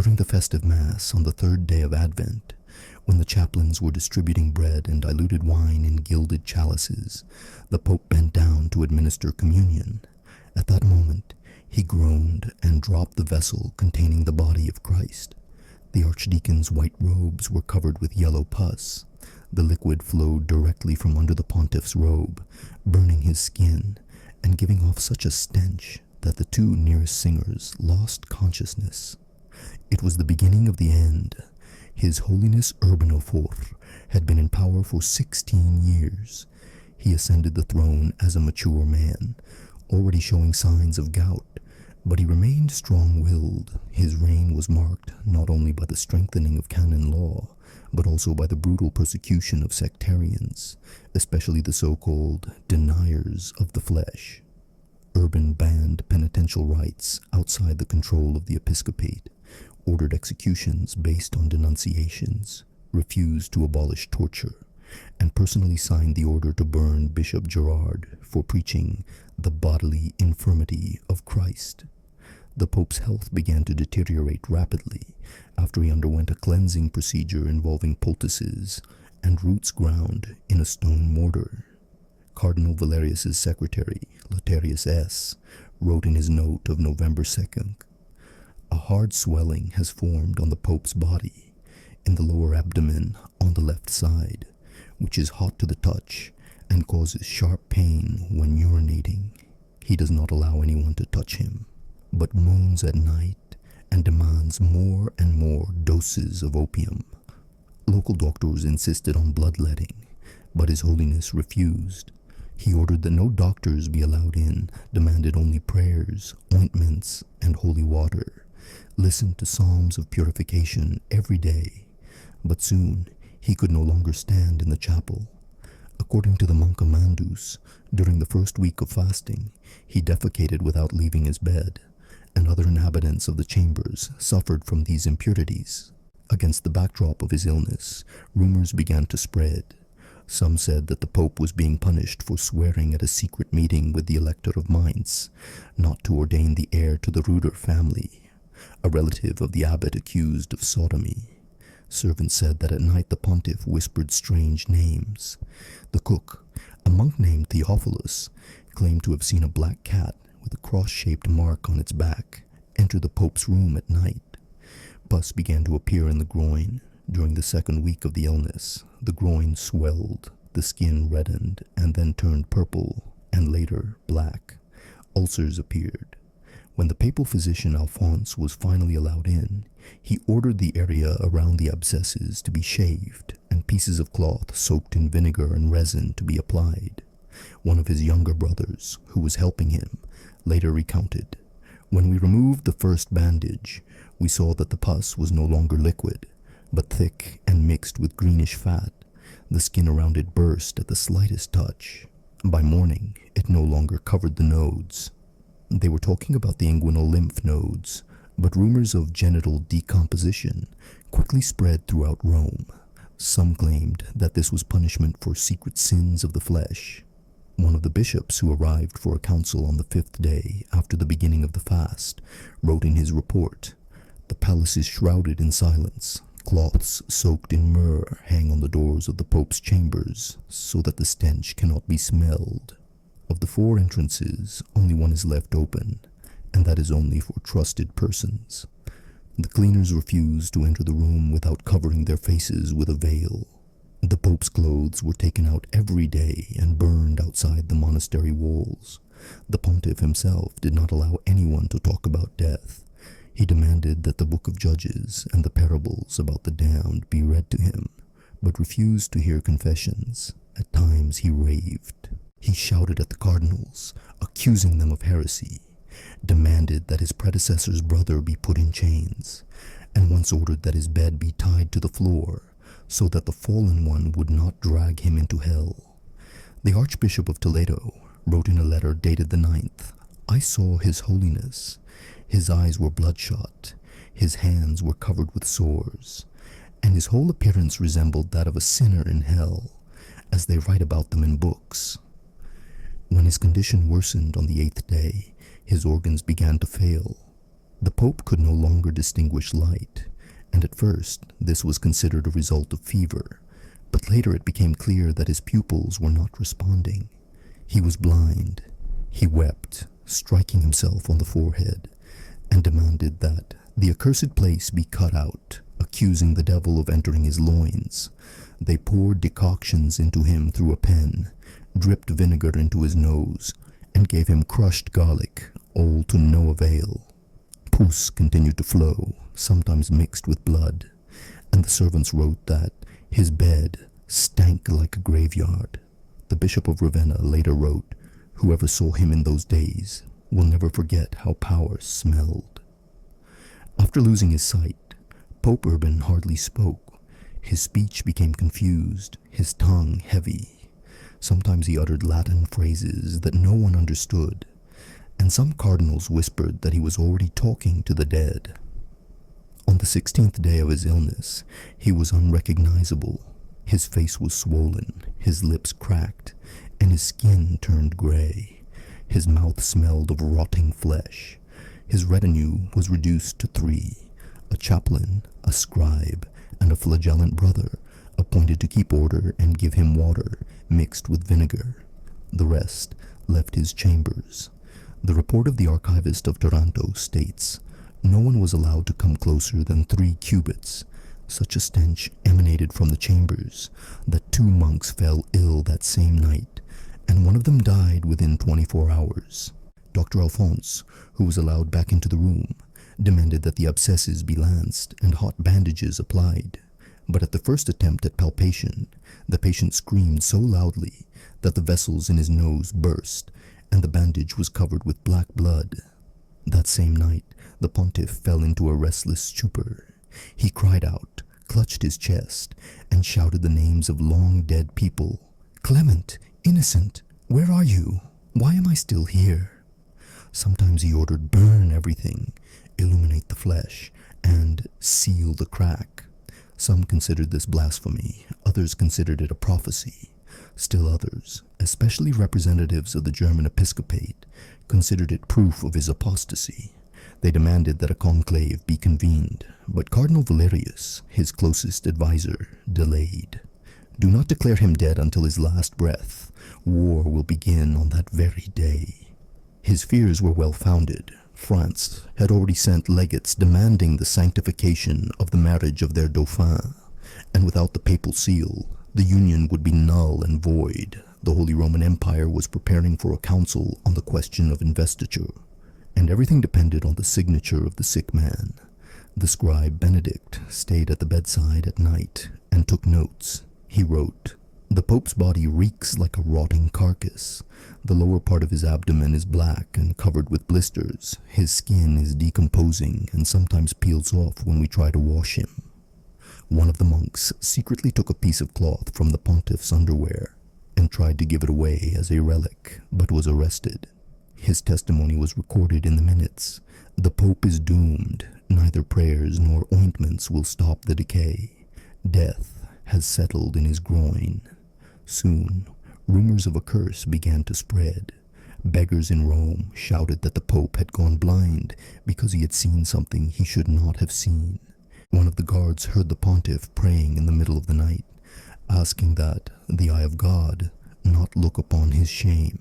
During the festive Mass on the third day of Advent, when the chaplains were distributing bread and diluted wine in gilded chalices, the Pope bent down to administer communion. At that moment, he groaned and dropped the vessel containing the body of Christ. The archdeacon's white robes were covered with yellow pus. The liquid flowed directly from under the pontiff's robe, burning his skin and giving off such a stench that the two nearest singers lost consciousness. It was the beginning of the end. His Holiness Urban IV had been in power for 16 years. He ascended the throne as a mature man, already showing signs of gout, but he remained strong-willed. His reign was marked not only by the strengthening of canon law, but also by the brutal persecution of sectarians, especially the so-called deniers of the flesh. Urban banned penitential rites outside the control of the episcopate, ordered executions based on denunciations, refused to abolish torture, and personally signed the order to burn Bishop Gerard for preaching the bodily infirmity of Christ. The Pope's health began to deteriorate rapidly after he underwent a cleansing procedure involving poultices and roots ground in a stone mortar. Cardinal Valerius's secretary, Lotarius S., wrote in his note of November 2nd, "A hard swelling has formed on the Pope's body, in the lower abdomen on the left side, which is hot to the touch and causes sharp pain when urinating. He does not allow anyone to touch him, but moans at night and demands more and more doses of opium." Local doctors insisted on bloodletting, but His Holiness refused. He ordered that no doctors be allowed in, demanded only prayers, ointments, and holy water, listened to psalms of purification every day. But soon he could no longer stand in the chapel. According to the monk Amandus, during the first week of fasting, he defecated without leaving his bed, and other inhabitants of the chambers suffered from these impurities. Against the backdrop of his illness, rumors began to spread. Some said that the Pope was being punished for swearing at a secret meeting with the Elector of Mainz not to ordain the heir to the Ruder family, a relative of the abbot accused of sodomy. Servants said that at night the pontiff whispered strange names. The cook, a monk named Theophilus, claimed to have seen a black cat with a cross-shaped mark on its back enter the Pope's room at night. Pus began to appear in the groin. During the second week of the illness, the groin swelled, the skin reddened, and then turned purple, and later black. Ulcers appeared. When the papal physician Alphonse was finally allowed in, he ordered the area around the abscesses to be shaved and pieces of cloth soaked in vinegar and resin to be applied. One of his younger brothers, who was helping him, later recounted, "When we removed the first bandage, we saw that the pus was no longer liquid, but thick and mixed with greenish fat. The skin around it burst at the slightest touch. By morning, it no longer covered the nodes." They were talking about the inguinal lymph nodes, but rumors of genital decomposition quickly spread throughout Rome. Some claimed that this was punishment for secret sins of the flesh. One of the bishops who arrived for a council on the 5th day after the beginning of the fast wrote in his report, "The palace is shrouded in silence. Cloths soaked in myrrh hang on the doors of the Pope's chambers so that the stench cannot be smelled. Of the 4 entrances, only one is left open, and that is only for trusted persons. The cleaners refuse to enter the room without covering their faces with a veil. The Pope's clothes were taken out every day and burned outside the monastery walls. The pontiff himself did not allow anyone to talk about death. He demanded that the Book of Judges and the parables about the damned be read to him, but refused to hear confessions. At times he raved. He shouted at the cardinals, accusing them of heresy, demanded that his predecessor's brother be put in chains, and once ordered that his bed be tied to the floor so that the fallen one would not drag him into hell. The Archbishop of Toledo wrote in a letter dated the 9th, "I saw His Holiness. His eyes were bloodshot, his hands were covered with sores, and his whole appearance resembled that of a sinner in hell, as they write about them in books." When his condition worsened on the 8th day, his organs began to fail. The Pope could no longer distinguish light, and at first this was considered a result of fever, but later it became clear that his pupils were not responding. He was blind. He wept, striking himself on the forehead, and demanded that the accursed place be cut out, accusing the devil of entering his loins. They poured decoctions into him through a pen, dripped vinegar into his nose, and gave him crushed garlic, all to no avail. Pus continued to flow, sometimes mixed with blood, and the servants wrote that his bed stank like a graveyard. The Bishop of Ravenna later wrote, "Whoever saw him in those days will never forget how power smelled." After losing his sight, Pope Urban hardly spoke. His speech became confused, his tongue heavy. Sometimes he uttered Latin phrases that no one understood, and some cardinals whispered that he was already talking to the dead. On the 16th day of his illness, he was unrecognizable. His face was swollen, his lips cracked, and his skin turned gray. His mouth smelled of rotting flesh. His retinue was reduced to 3, a chaplain, a scribe, and a flagellant brother, appointed to keep order and give him water mixed with vinegar. The rest left his chambers. The report of the archivist of Taranto states, "No one was allowed to come closer than 3 cubits. Such a stench emanated from the chambers that 2 monks fell ill that same night, and one of them died within 24 hours. Dr. Alphonse, who was allowed back into the room, demanded that the abscesses be lanced and hot bandages applied. But at the first attempt at palpation, the patient screamed so loudly that the vessels in his nose burst, and the bandage was covered with black blood. That same night, the pontiff fell into a restless stupor. He cried out, clutched his chest, and shouted the names of long-dead people. 'Clement, innocent, where are you? Why am I still here?' Sometimes he ordered, 'Burn everything, illuminate the flesh, and seal the crack.' Some considered this blasphemy, others considered it a prophecy. Still others, especially representatives of the German episcopate, considered it proof of his apostasy. They demanded that a conclave be convened, but Cardinal Valerius, his closest advisor, delayed. 'Do not declare him dead until his last breath. War will begin on that very day.' His fears were well-founded. France had already sent legates demanding the sanctification of the marriage of their dauphin, and without the papal seal, the union would be null and void. The Holy Roman Empire was preparing for a council on the question of investiture, and everything depended on the signature of the sick man. The scribe Benedict stayed at the bedside at night and took notes. He wrote, "The Pope's body reeks like a rotting carcass. The lower part of his abdomen is black and covered with blisters. His skin is decomposing and sometimes peels off when we try to wash him." One of the monks secretly took a piece of cloth from the pontiff's underwear and tried to give it away as a relic, but was arrested. His testimony was recorded in the minutes. "The Pope is doomed. Neither prayers nor ointments will stop the decay. Death has settled in his groin." Soon, rumors of a curse began to spread. Beggars in Rome shouted that the Pope had gone blind because he had seen something he should not have seen. One of the guards heard the pontiff praying in the middle of the night, asking that the eye of God not look upon his shame.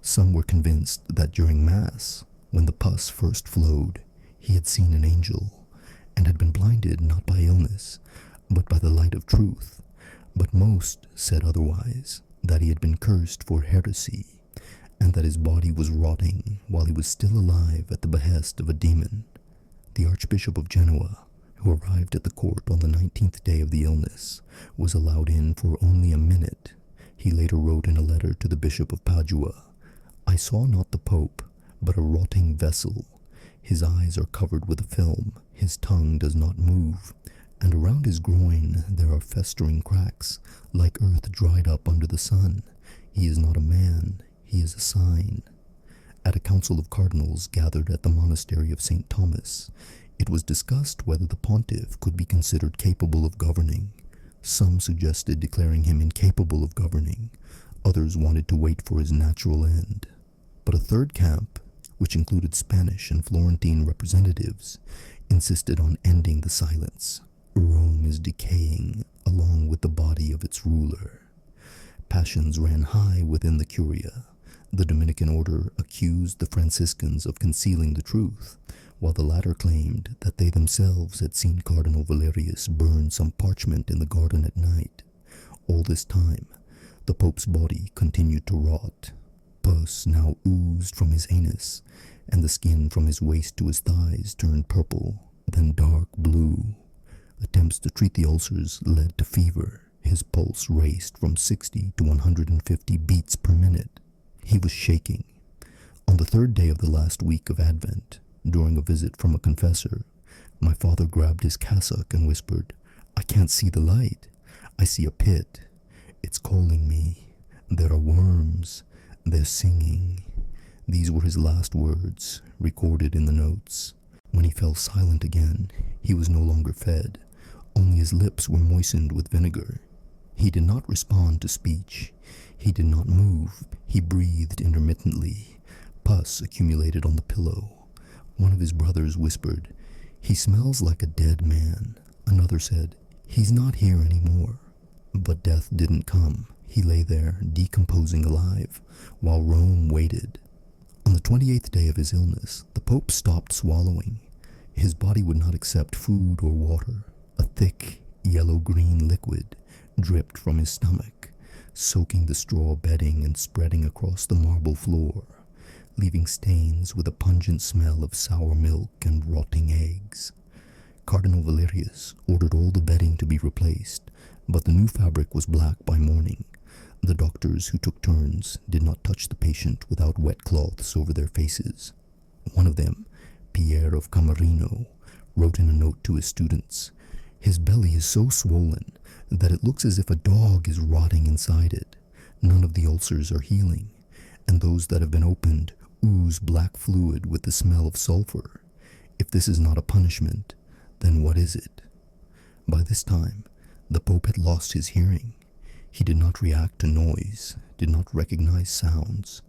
Some were convinced that during Mass, when the pus first flowed, he had seen an angel, and had been blinded not by illness, but by the light of truth. But most said otherwise, that he had been cursed for heresy, and that his body was rotting while he was still alive at the behest of a demon. The Archbishop of Genoa, who arrived at the court on the 19th day of the illness, was allowed in for only a minute. He later wrote in a letter to the Bishop of Padua, "I saw not the Pope, but a rotting vessel. His eyes are covered with a film, his tongue does not move, and around his groin there are festering cracks, like earth dried up under the sun. He is not a man, he is a sign." At a council of cardinals gathered at the monastery of St. Thomas, it was discussed whether the pontiff could be considered capable of governing. Some suggested declaring him incapable of governing. Others wanted to wait for his natural end. But a third camp, which included Spanish and Florentine representatives, insisted on ending the silence. Rome is decaying along with the body of its ruler. Passions ran high within the Curia. The Dominican order accused the Franciscans of concealing the truth, while the latter claimed that they themselves had seen Cardinal Valerius burn some parchment in the garden at night. All this time, the Pope's body continued to rot. Pus now oozed from his anus, and the skin from his waist to his thighs turned purple, then dark blue. Attempts to treat the ulcers led to fever. His pulse raced from 60 to 150 beats per minute. He was shaking. On the third day of the last week of Advent, during a visit from a confessor, my father grabbed his cassock and whispered, "I can't see the light. I see a pit. It's calling me. There are worms. They're singing." These were his last words, recorded in the notes. When he fell silent again, he was no longer fed. Only his lips were moistened with vinegar. He did not respond to speech. He did not move. He breathed intermittently. Pus accumulated on the pillow. One of his brothers whispered, "He smells like a dead man." Another said, "He's not here anymore." But death didn't come. He lay there, decomposing alive, while Rome waited. On the 28th day of his illness, the Pope stopped swallowing. His body would not accept food or water. A thick, yellow-green liquid dripped from his stomach, soaking the straw bedding and spreading across the marble floor, leaving stains with a pungent smell of sour milk and rotting eggs. Cardinal Valerius ordered all the bedding to be replaced, but the new fabric was black by morning. The doctors who took turns did not touch the patient without wet cloths over their faces. One of them, Pierre of Camerino, wrote in a note to his students, "His belly is so swollen that it looks as if a dog is rotting inside it. None of the ulcers are healing, and those that have been opened ooze black fluid with the smell of sulfur. If this is not a punishment, then what is it?" By this time, the Pope had lost his hearing. He did not react to noise, did not recognize sounds,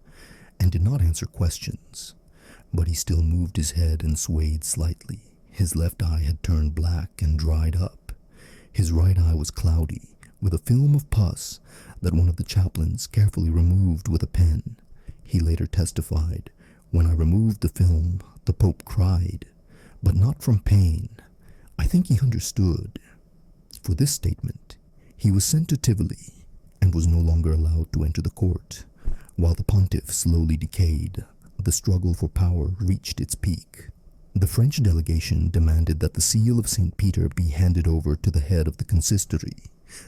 and did not answer questions. But he still moved his head and swayed slightly. His left eye had turned black and dried up. His right eye was cloudy, with a film of pus that one of the chaplains carefully removed with a pen. He later testified, "When I removed the film, the Pope cried, but not from pain. I think he understood." For this statement, he was sent to Tivoli and was no longer allowed to enter the court. While the pontiff slowly decayed, the struggle for power reached its peak. The French delegation demanded that the seal of St. Peter be handed over to the head of the consistory.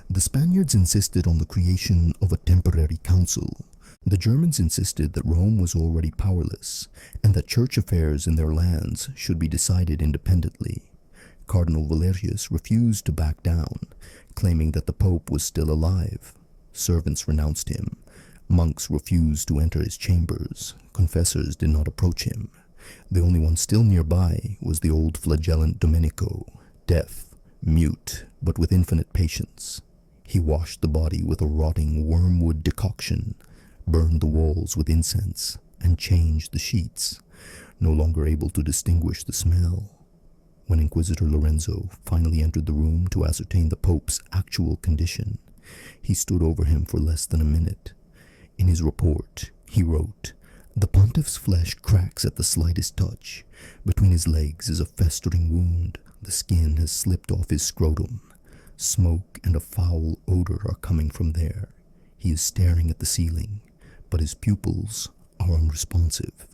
The Spaniards insisted on the creation of a temporary council. The Germans insisted that Rome was already powerless and that church affairs in their lands should be decided independently. Cardinal Valerius refused to back down, claiming that the Pope was still alive. Servants renounced him. Monks refused to enter his chambers. Confessors did not approach him. The only one still nearby was the old flagellant Domenico, deaf, mute, but with infinite patience. He washed the body with a rotting wormwood decoction, burned the walls with incense, and changed the sheets, no longer able to distinguish the smell. When Inquisitor Lorenzo finally entered the room to ascertain the Pope's actual condition, he stood over him for less than a minute. In his report, he wrote, "The pontiff's flesh cracks at the slightest touch. Between his legs is a festering wound. The skin has slipped off his scrotum. Smoke and a foul odor are coming from there. He is staring at the ceiling, but his pupils are unresponsive."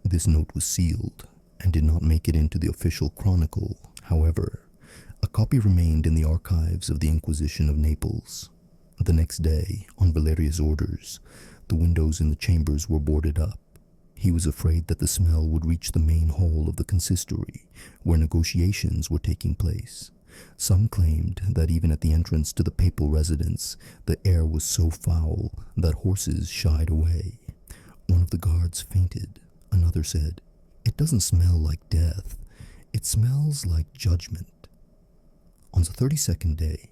This note was sealed and did not make it into the official Chronicle. However, a copy remained in the archives of the Inquisition of Naples. The next day, on Valerius' orders, the windows in the chambers were boarded up. He was afraid that the smell would reach the main hall of the consistory, where negotiations were taking place. Some claimed that even at the entrance to the papal residence, the air was so foul that horses shied away. One of the guards fainted. Another said, "It doesn't smell like death. It smells like judgment." On the 32nd day,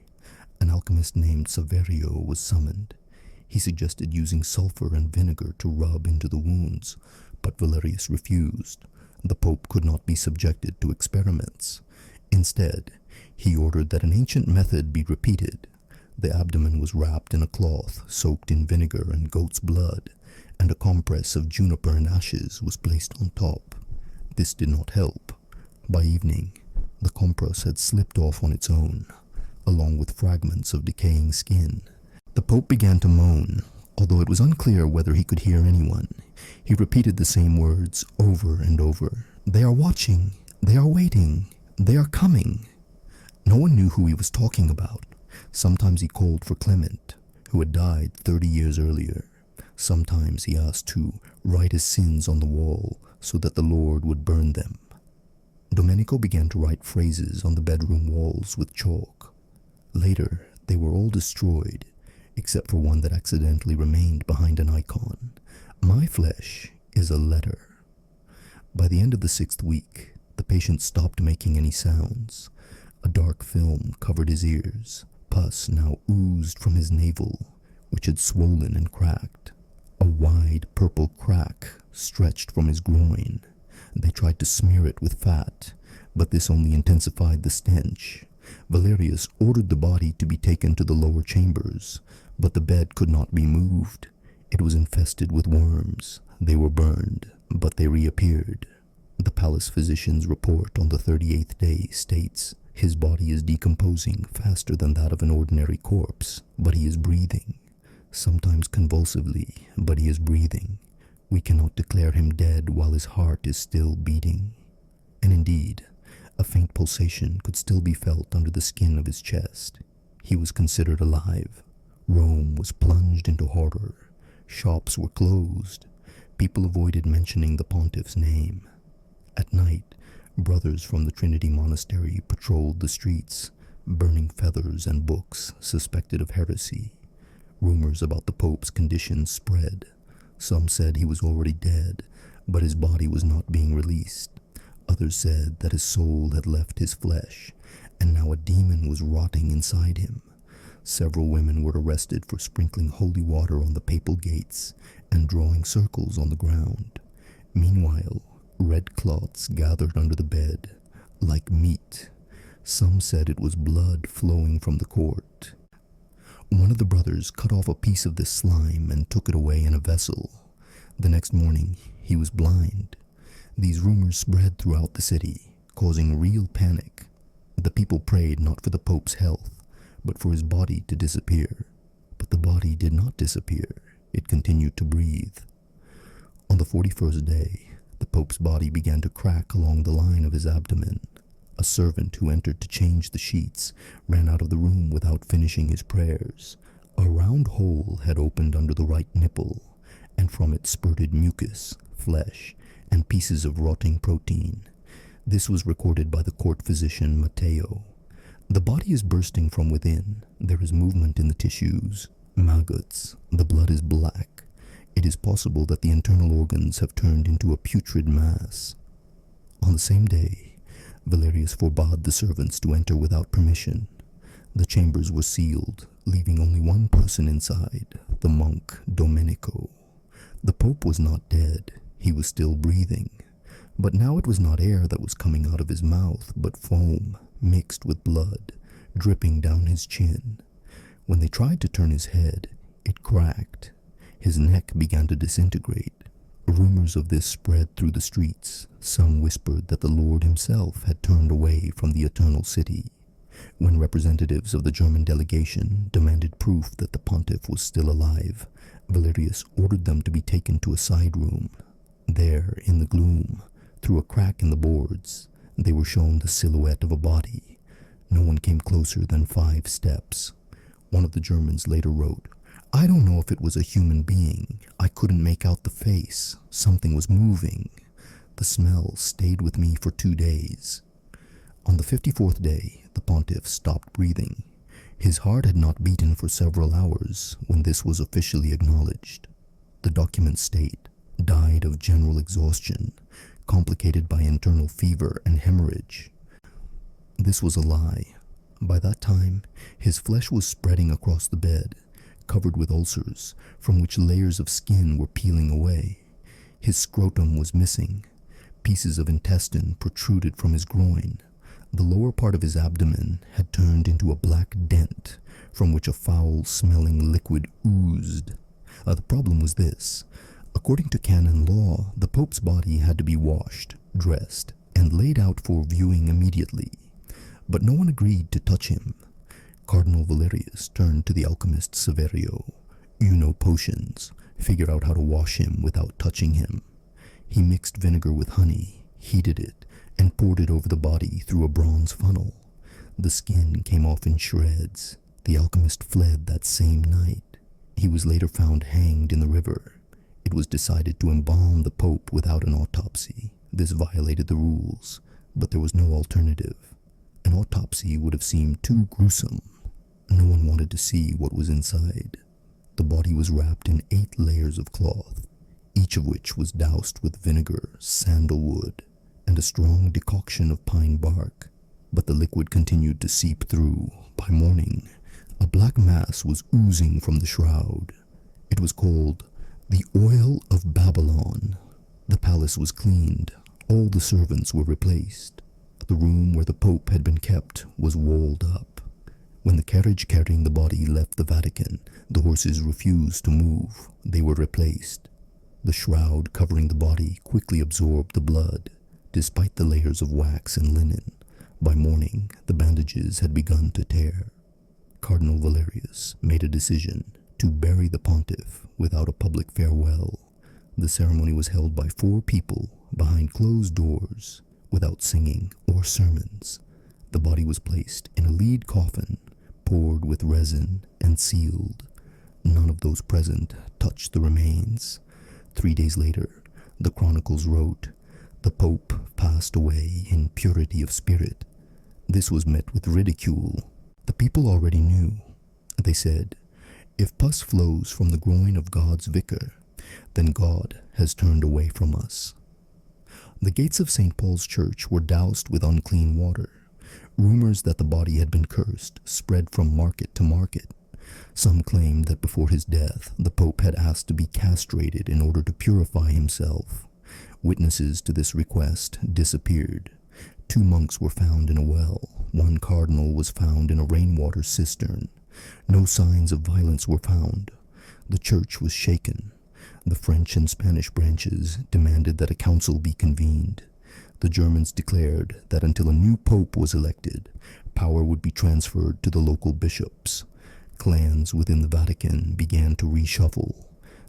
an alchemist named Saverio was summoned. He suggested using sulfur and vinegar to rub into the wounds, but Valerius refused. The Pope could not be subjected to experiments. Instead, he ordered that an ancient method be repeated. The abdomen was wrapped in a cloth soaked in vinegar and goat's blood, and a compress of juniper and ashes was placed on top. This did not help. By evening, the compress had slipped off on its own, along with fragments of decaying skin. The Pope began to moan, although it was unclear whether he could hear anyone. He repeated the same words over and over. "They are watching. They are waiting. They are coming." No one knew who he was talking about. Sometimes he called for Clement, who had died 30 years earlier. Sometimes he asked to write his sins on the wall so that the Lord would burn them. Domenico began to write phrases on the bedroom walls with chalk. Later, they were all destroyed, except for one that accidentally remained behind an icon. "My flesh is a letter." By the end of the 6th week, the patient stopped making any sounds. A dark film covered his ears. Pus now oozed from his navel, which had swollen and cracked. A wide purple crack stretched from his groin. They tried to smear it with fat, but this only intensified the stench. Valerius ordered the body to be taken to the lower chambers, but the bed could not be moved. It was infested with worms. They were burned, but they reappeared. The palace physician's report on the 38th day states, "His body is decomposing faster than that of an ordinary corpse, but he is breathing. Sometimes convulsively, but he is breathing. We cannot declare him dead while his heart is still beating." And indeed, a faint pulsation could still be felt under the skin of his chest. He was considered alive. Rome was plunged into horror. Shops were closed. People avoided mentioning the pontiff's name. At night, brothers from the Trinity Monastery patrolled the streets, burning feathers and books suspected of heresy. Rumors about the Pope's condition spread. Some said he was already dead, but his body was not being released. Others said that his soul had left his flesh, and now a demon was rotting inside him. Several women were arrested for sprinkling holy water on the papal gates and drawing circles on the ground. Meanwhile, red clots gathered under the bed, like meat. Some said it was blood flowing from the court. One of the brothers cut off a piece of this slime and took it away in a vessel. The next morning, he was blind. These rumors spread throughout the city, causing real panic. The people prayed not for the Pope's health, but for his body to disappear. But the body did not disappear. It continued to breathe. On the 41st day, the Pope's body began to crack along the line of his abdomen. A servant who entered to change the sheets ran out of the room without finishing his prayers. A round hole had opened under the right nipple, and from it spurted mucus, flesh, and pieces of rotting protein. This was recorded by the court physician Matteo. The body is bursting from within. There is movement in the tissues, maggots. The blood is black. It is possible that the internal organs have turned into a putrid mass. On the same day, Valerius forbade the servants to enter without permission. The chambers were sealed, leaving only one person inside, the monk Domenico. The Pope was not dead. He was still breathing. But now it was not air that was coming out of his mouth, but foam, mixed with blood, dripping down his chin. When they tried to turn his head, it cracked. His neck began to disintegrate. Rumors of this spread through the streets. Some whispered that the Lord himself had turned away from the eternal city. When representatives of the German delegation demanded proof that the pontiff was still alive, Valerius ordered them to be taken to a side room. There, in the gloom, through a crack in the boards, they were shown the silhouette of a body. No one came closer than 5 steps. One of the Germans later wrote, "I don't know if it was a human being. I couldn't make out the face. Something was moving. The smell stayed with me for 2 days." On the 54th day, the pontiff stopped breathing. His heart had not beaten for several hours when this was officially acknowledged. The documents state, "Died of general exhaustion, complicated by internal fever and hemorrhage." This was a lie. By that time, his flesh was spreading across the bed, covered with ulcers, from which layers of skin were peeling away. His scrotum was missing. Pieces of intestine protruded from his groin. The lower part of his abdomen had turned into a black dent from which a foul-smelling liquid oozed. The problem was this. According to canon law, the Pope's body had to be washed, dressed, and laid out for viewing immediately. But no one agreed to touch him. Cardinal Valerius turned to the alchemist Severio. "You know potions. Figure out how to wash him without touching him." He mixed vinegar with honey, heated it, and poured it over the body through a bronze funnel. The skin came off in shreds. The alchemist fled that same night. He was later found hanged in the river. It was decided to embalm the Pope without an autopsy. This violated the rules, but there was no alternative. An autopsy would have seemed too gruesome. No one wanted to see what was inside. The body was wrapped in 8 layers of cloth, each of which was doused with vinegar, sandalwood, and a strong decoction of pine bark. But the liquid continued to seep through. By morning, a black mass was oozing from the shroud. It was called the Oil of Babylon. The palace was cleaned. All the servants were replaced. The room where the Pope had been kept was walled up. When the carriage carrying the body left the Vatican, the horses refused to move. They were replaced. The shroud covering the body quickly absorbed the blood, despite the layers of wax and linen. By morning, the bandages had begun to tear. Cardinal Valerius made a decision to bury the pontiff without a public farewell. The ceremony was held by 4 people behind closed doors, without singing or sermons. The body was placed in a lead coffin, poured with resin, and sealed. None of those present touched the remains. 3 days later, the Chronicles wrote, "The Pope passed away in purity of spirit." This was met with ridicule. The people already knew. They said, "If pus flows from the groin of God's vicar, then God has turned away from us." The gates of St. Paul's Church were doused with unclean water. Rumors that the body had been cursed spread from market to market. Some claimed that before his death, the Pope had asked to be castrated in order to purify himself. Witnesses to this request disappeared. 2 monks were found in a well. 1 cardinal was found in a rainwater cistern. No signs of violence were found. The church was shaken. The French and Spanish branches demanded that a council be convened. The Germans declared that until a new pope was elected, power would be transferred to the local bishops. Clans within the Vatican began to reshuffle.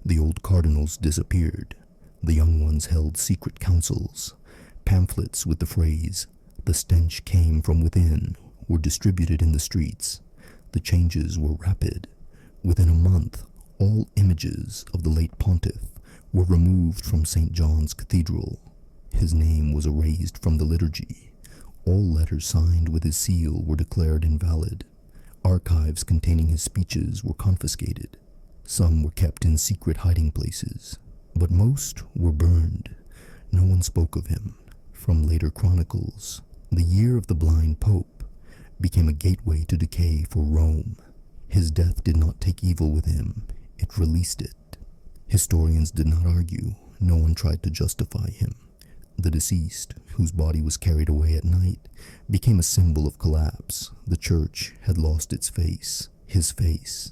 The old cardinals disappeared. The young ones held secret councils. Pamphlets with the phrase, "The stench came from within," were distributed in the streets. The changes were rapid. Within a month, all images of the late pontiff were removed from St. John's Cathedral. His name was erased from the liturgy. All letters signed with his seal were declared invalid. Archives containing his speeches were confiscated. Some were kept in secret hiding places, but most were burned. No one spoke of him. From later chronicles, the year of the blind pope became a gateway to decay for Rome. His death did not take evil with him, it released it. Historians did not argue. No one tried to justify him. The deceased, whose body was carried away at night, became a symbol of collapse. The church had lost its face, his face.